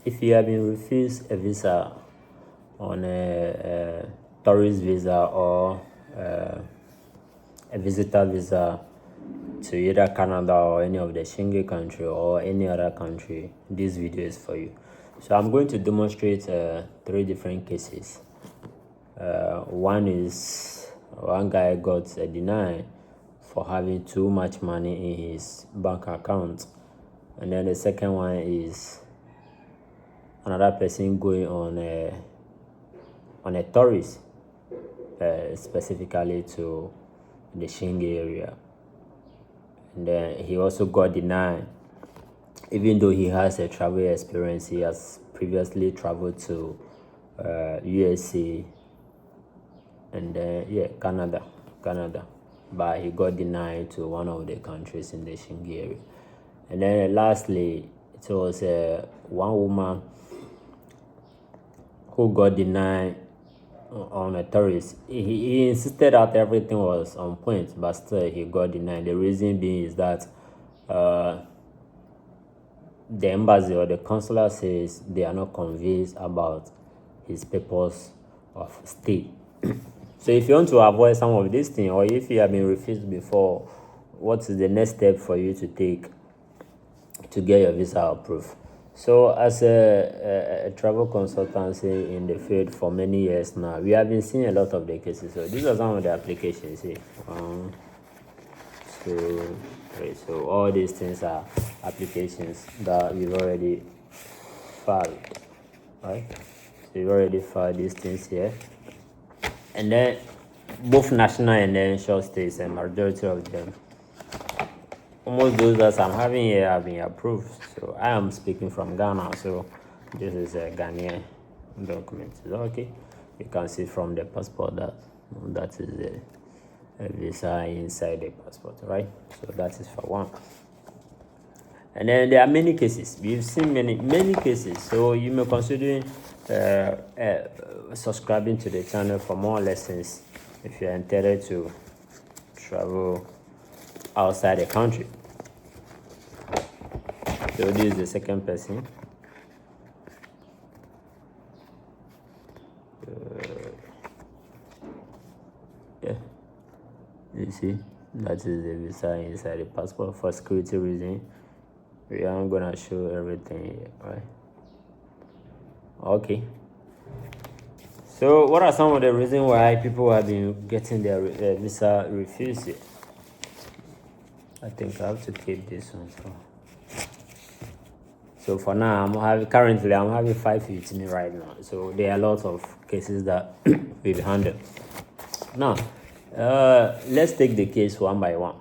If you have been refused a visa on a tourist visa or a visitor visa to either Canada or any of the Schengen country or any other country, this video is for you. So I'm going to demonstrate 3 different cases. One is one guy got a deny for having too much money in his bank account, and then the second one is another person going on a tourist, specifically to the Schengen area, and then he also got denied even though he has a travel experience. He has previously traveled to USA and Canada, but he got denied to one of the countries in the Schengen area. And then lastly, it was one woman who got denied on a tourist. He insisted that everything was on point, but still he got denied. The reason being is that the embassy or the consular says they are not convinced about his papers of stay. So if you want to avoid some of these things, or if you have been refused before, what is the next step for you to take to get your visa approved? So as a travel consultancy in the field for many years now, we have been seeing a lot of the cases. So these are some of the applications. So all these things are applications that we've already filed, right? So we've already filed these things here. And then both national and then short stays, and majority of them, almost those that I'm having here have been approved. So I am speaking from Ghana, so this is a Ghanaian document. Is that okay? You can see from the passport that is a visa inside the passport, right? So that is for one. And then there are many cases. We've seen many cases. So you may consider subscribing to the channel for more lessons if you're intended to travel outside the country. So this is the second person. You see, that is the visa inside the passport. For security reason, we aren't gonna show everything here, right? Okay. So what are some of the reasons why people have been getting their visa refused? I think I have to keep this one. So for now, I'm having 5 with me right now. So there are lots of cases that we've handled. Now, let's take the case one by one.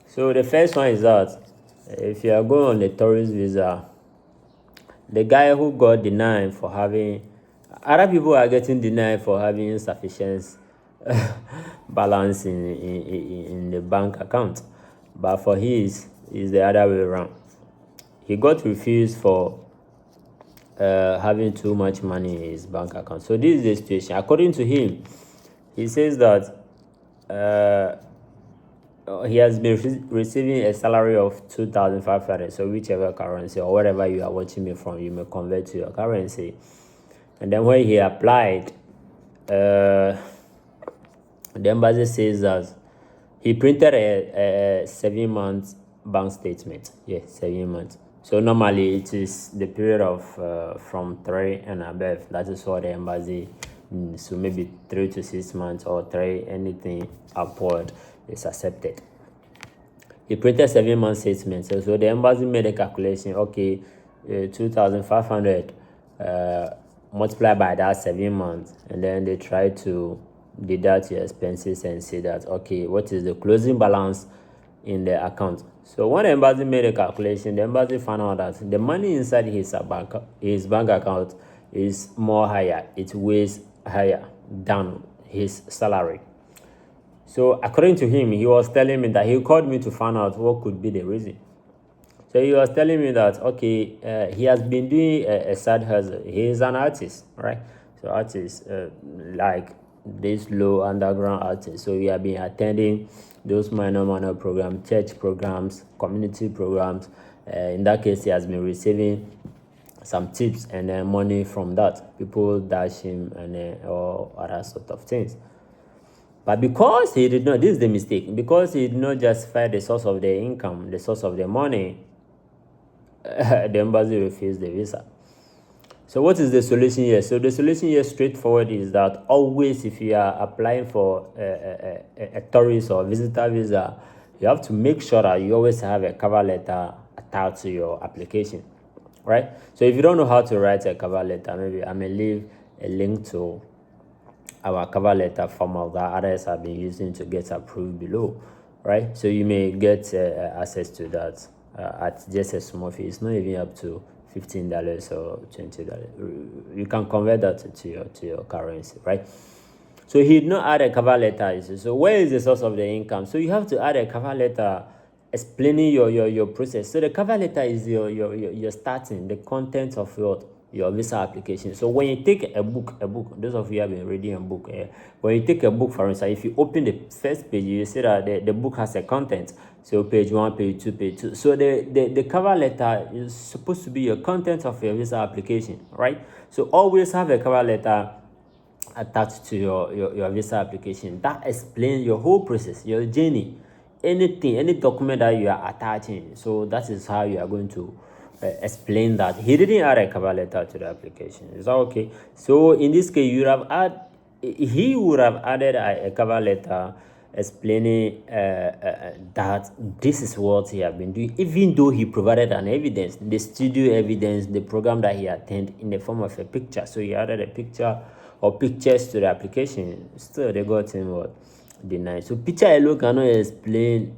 So the first one is that if you are going on a tourist visa, the guy who got denied for having, other people are getting denied for having insufficient balance in the bank account, but for his is the other way around. He got refused for having too much money in his bank account. So this is the situation. According to him, he says that he has been receiving a salary of 2,500. So whichever currency or whatever you are watching me from, you may convert to your currency. And then when he applied, the embassy says that he printed a 7-month bank statement. Yeah, 7 months. So normally it is the period of from 3 and above. That is what the embassy. So maybe 3 to 6 months or 3, anything upward is accepted. He printed 7-month statement. So the embassy made a calculation. Okay, 2,500 multiplied by that 7 months, and then they try to deduct your expenses and say that, okay, what is the closing balance in the account? So when the embassy made a calculation, the embassy found out that the money inside his bank account is more higher. It weighs higher than his salary. So according to him, he was telling me that he called me to find out what could be the reason. So he was telling me that, okay, he has been doing a side hustle. He is an artist, right? So artists like this low underground artists. So we have been attending those minor programs, church programs, community programs. In that case, he has been receiving some tips and then money from that. People dash him and then or other sort of things. But because he did not, this is the mistake, because he did not justify the source of the income, the source of the money, the embassy refused the visa. So what is the solution here? So the solution here, straightforward, is that always if you are applying for a tourist or visitor visa, you have to make sure that you always have a cover letter attached to your application, right? So if you don't know how to write a cover letter, maybe I may leave a link to our cover letter format that others have been using to get approved below, right? So you may get access to that at just a small fee. It's not even up to $15 or $20. You can convert that to your currency, right? So he did not add a cover letter. So where is the source of the income? So you have to add a cover letter explaining your process. So the cover letter is your starting, the content of your visa application. So when you take a book, those of you have been reading a book, when you take a book, for instance, if you open the first page, you see that the book has a content. So page 1, page 2, page 2. So the cover letter is supposed to be your content of your visa application, right? So always have a cover letter attached to your visa application that explains your whole process, your journey, anything, any document that you are attaching. So that is how you are going to explain that. He didn't add a cover letter to the application. Is that okay? So in this case, he would have added a cover letter explaining that this is what he has been doing, even though he provided an evidence, the studio evidence, the program that he attended in the form of a picture. So he added a picture or pictures to the application. Still, they got him denied. So picture alone cannot explain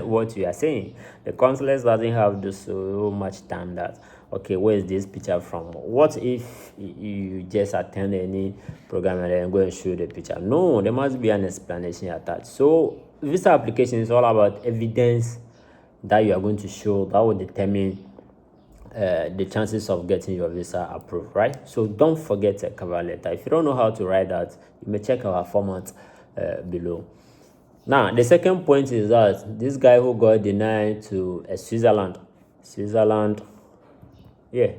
what you are saying. The consulate doesn't have so much time that, okay, where is this picture from? What if you just attend any program and then go and show the picture? No, there must be an explanation attached. So visa application is all about evidence that you are going to show that will determine the chances of getting your visa approved, right? So don't forget a cover letter. If you don't know how to write that, you may check our format below. Now, the second point is that this guy who got denied to Switzerland, yeah,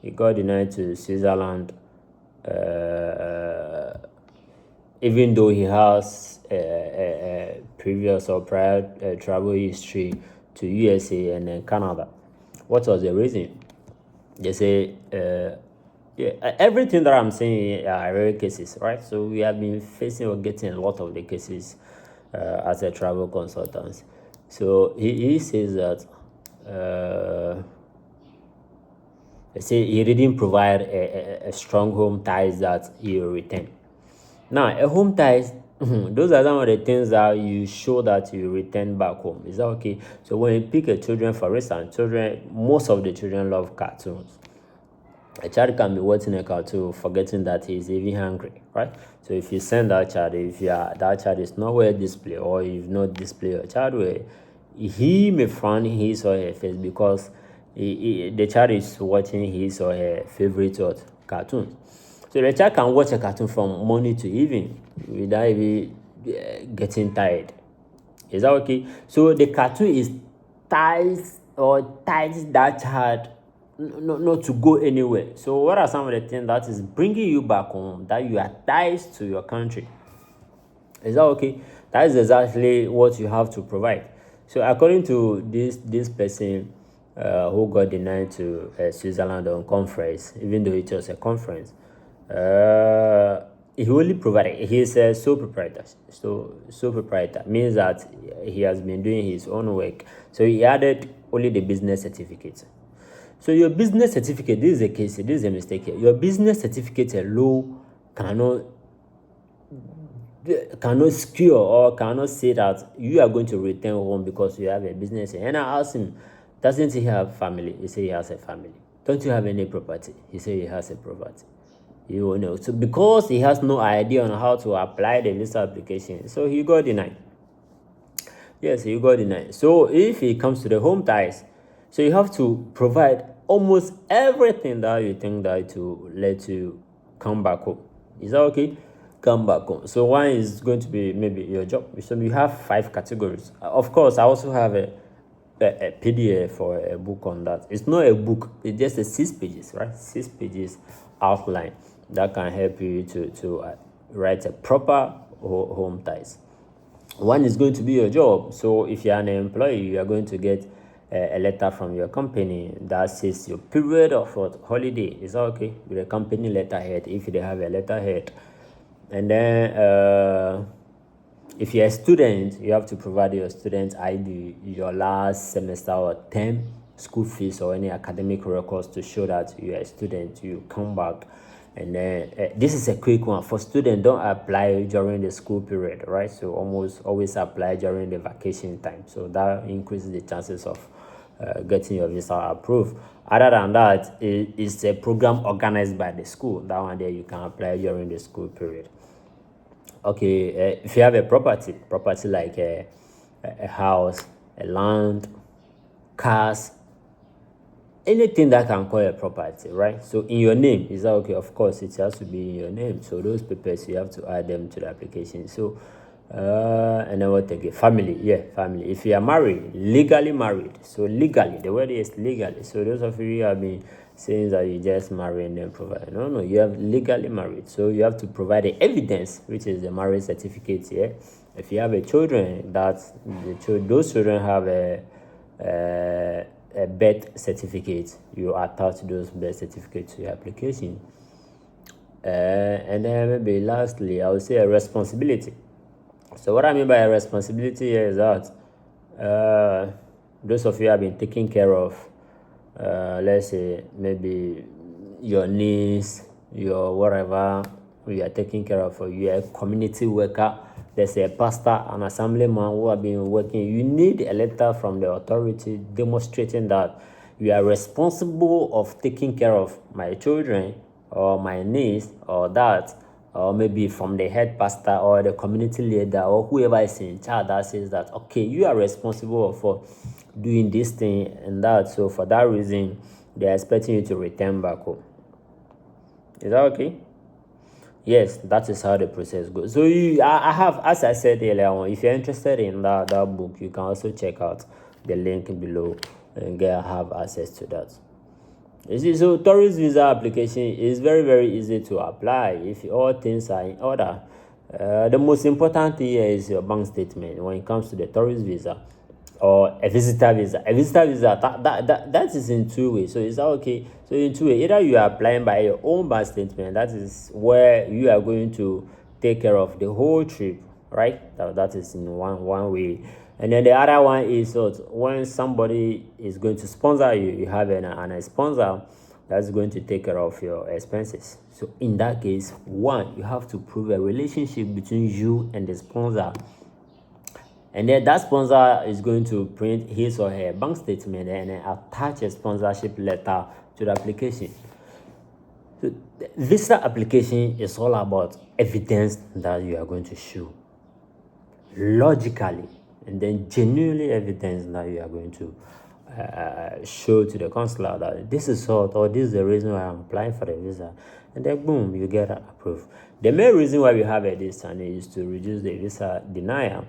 he got denied to Switzerland, even though he has a previous or prior travel history to USA and then Canada. What was the reason? They say, everything that I'm saying are rare cases, right? So we have been facing or getting a lot of the cases as a travel consultant. So he says that they say he didn't provide a strong home ties that he will return. Now, a home ties, those are some of the things that you show that you return back home. Is that okay? So when you pick a children, for instance, most of the children love cartoons. A child can be watching a cartoon, forgetting that he's even hungry, right? So if you send that child, that child is not well displayed, or you've not displayed your child well, he may frown his or her face because the child is watching his or her favorite cartoon. So the child can watch a cartoon from morning to evening without even getting tired. Is that okay? So the cartoon is ties that child not to go anywhere. So what are some of the things that is bringing you back home, that you are tied to your country? Is that okay? That is exactly what you have to provide. So according to this person who got denied to Switzerland on conference, even though it was a conference, he only provided, he's a sole proprietor. So sole proprietor means that he has been doing his own work. So he added only the business certificate. So your business certificate, this is a case, this is a mistake here. Your business certificate alone cannot secure or cannot say that you are going to return home because you have a business. And I asked him, doesn't he have family? He said he has a family. Don't you have any property? He said he has a property. You know, so because he has no idea on how to apply the visa application, so he got denied. Yes, he got denied. So if he comes to the home ties, so you have to provide almost everything that you think that to let you come back home. Is that okay? Come back home. So one is going to be maybe your job. So you have 5 categories. Of course, I also have a PDF or a book on that. It's not a book, it's just a 6 pages, right? 6 pages outline that can help you to write a proper home ties. One is going to be your job. So if you're an employee, you are going to get a letter from your company that says your period of holiday is okay with a company letterhead if they have a letterhead. And then if you're a student, you have to provide your student ID, your last semester or term school fees or any academic records to show that you're a student. You come back. And then this is a quick one. For students, don't apply during the school period, right? So always apply during the vacation time. So that increases the chances of getting your visa approved. Other than that, it's a program organized by the school. That one there you can apply during the school period. Okay, if you have a property like a house, a land, cars, anything that can call a property, right? So in your name, is that okay? Of course, it has to be in your name. So those papers, you have to add them to the application. So, and then what again? Family, yeah, family. If you are married, legally married. So legally, the word is legally. So those of you who have been saying that you just marry and then provide. No, you have legally married. So you have to provide the evidence, which is the marriage certificate here. If you have a children, those children have a birth certificate, you attach those birth certificates to your application. And then maybe lastly, I would say a responsibility. So what I mean by a responsibility here is that those of you have been taking care of, let's say maybe your niece, your whatever, you are taking care of, or you are a community worker, there's a pastor, an assemblyman who have been working, you need a letter from the authority demonstrating that you are responsible of taking care of my children or my niece or that, or maybe from the head pastor or the community leader or whoever is in charge that says that, okay, you are responsible for doing this thing and that. So for that reason, they are expecting you to return back home. Is that okay? Yes, that is how the process goes. So I have, as I said earlier on, if you're interested in that book, you can also check out the link below and have access to that. You see, so tourist visa application is very, very easy to apply if all things are in order. The most important thing here is your bank statement when it comes to the tourist visa or a visitor visa. A visitor visa, that is in 2 ways. So is that okay? So in 2 ways, either you are applying by your own bank statement, that is where you are going to take care of the whole trip, right? That is in one way. And then the other one is when somebody is going to sponsor you, you have a sponsor that's going to take care of your expenses. So in that case, one, you have to prove a relationship between you and the sponsor. And then that sponsor is going to print his or her bank statement and attach a sponsorship letter to the application. So the visa application is all about evidence that you are going to show logically, and then genuinely evidence that you are going to show to the consular that this is sort or this is the reason why I'm applying for the visa, and then boom, you get approved. The main reason why we have this channel is to reduce the visa denial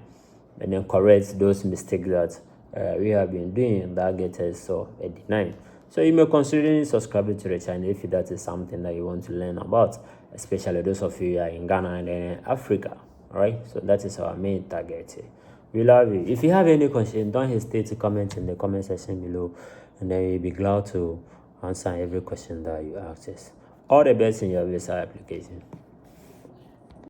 and then correct those mistakes that we have been doing that get us a denial. So you may consider subscribing to the channel if that is something that you want to learn about, especially those of you who are in Ghana and in Africa. All right, so that is our main target here. We love you. If you have any question, don't hesitate to comment in the comment section below, and then we'll be glad to answer every question that you ask us. All the best in your visa application.